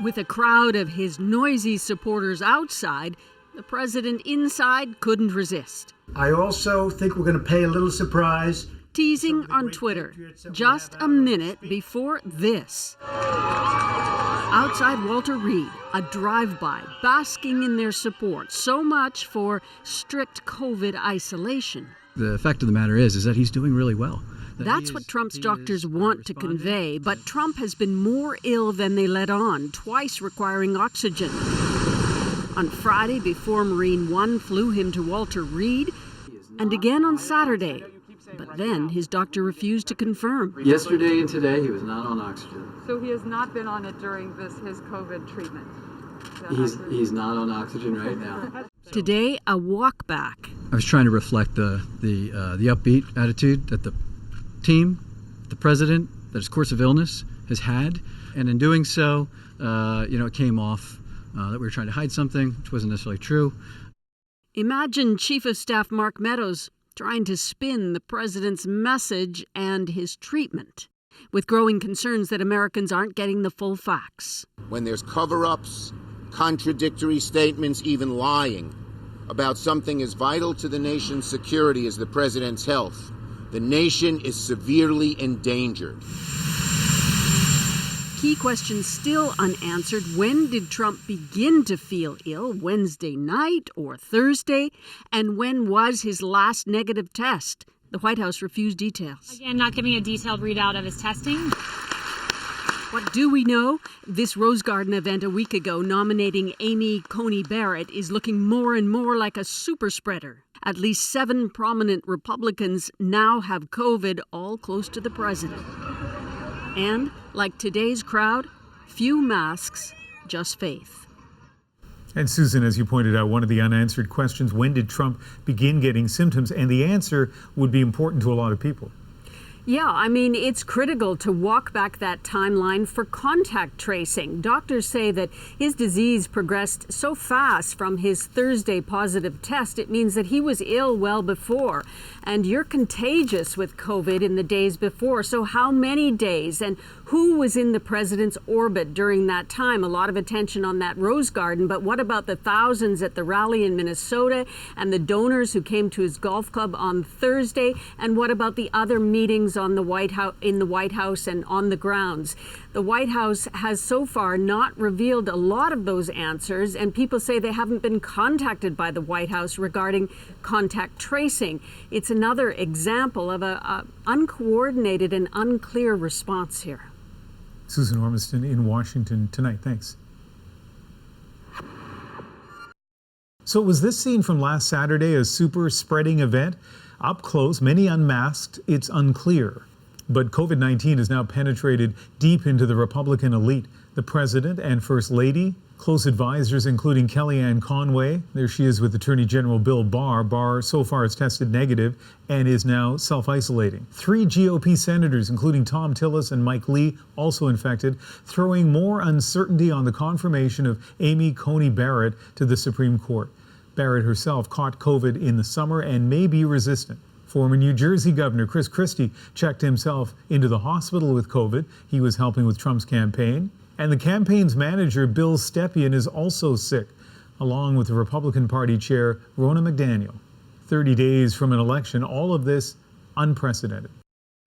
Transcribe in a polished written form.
With a crowd of his noisy supporters outside, the president inside couldn't resist. I also think we're going to pay a little surprise. Teasing on Twitter, just a minute before this. Outside Walter Reed, a drive-by, basking in their support, so much for strict COVID isolation. The fact of the matter is that he's doing really well. That's what Trump's doctors want to convey, but Trump has been more ill than they let on, twice requiring oxygen. On Friday, before Marine One flew him to Walter Reed, and again on Saturday. But then his doctor refused to confirm. Yesterday and today, he was not on oxygen. So he has not been on it during his COVID treatment? He's not on oxygen right now. Today, a walk back. I was trying to reflect the upbeat attitude that the team, the president, that his course of illness has had. And in doing so, it came off that we were trying to hide something, which wasn't necessarily true. Imagine Chief of Staff Mark Meadows trying to spin the president's message and his treatment, with growing concerns that Americans aren't getting the full facts. When there's cover-ups, contradictory statements, even lying about something as vital to the nation's security as the president's health, the nation is severely endangered. Key questions still unanswered. When did Trump begin to feel ill? Wednesday night or Thursday? And when was his last negative test? The White House refused details. Again, not giving a detailed readout of his testing. What do we know? This Rose Garden event a week ago nominating Amy Coney Barrett is looking more and more like a super spreader. At least 7 prominent Republicans now have COVID, all close to the president. And, like today's crowd, few masks, just faith. And Susan, as you pointed out, one of the unanswered questions, when did Trump begin getting symptoms? And the answer would be important to a lot of people. Yeah, I mean, it's critical to walk back that timeline for contact tracing. Doctors say that his disease progressed so fast from his Thursday positive test, it means that he was ill well before. And you're contagious with COVID in the days before. So how many days and who was in the president's orbit during that time? A lot of attention on that Rose Garden, but what about the thousands at the rally in Minnesota and the donors who came to his golf club on Thursday? And what about the other meetings on the White House, in the White House and on the grounds? The White House has so far not revealed a lot of those answers, and people say they haven't been contacted by the White House regarding contact tracing. It's another example of a uncoordinated and unclear response here. Susan Ormiston in Washington tonight. Thanks. So was this scene from last Saturday a super spreading event? Up close, many unmasked, it's unclear. But COVID-19 has now penetrated deep into the Republican elite. The president and First Lady, close advisors including Kellyanne Conway. There she is with Attorney General Bill Barr. Barr so far has tested negative and is now self-isolating. 3 GOP senators, including Tom Tillis and Mike Lee, also infected, throwing more uncertainty on the confirmation of Amy Coney Barrett to the Supreme Court. Barrett herself caught COVID in the summer and may be resistant. Former New Jersey Governor Chris Christie checked himself into the hospital with COVID. He was helping with Trump's campaign. And the campaign's manager, Bill Stepien, is also sick, along with the Republican Party chair, Ronna McDaniel. 30 days from an election, all of this unprecedented.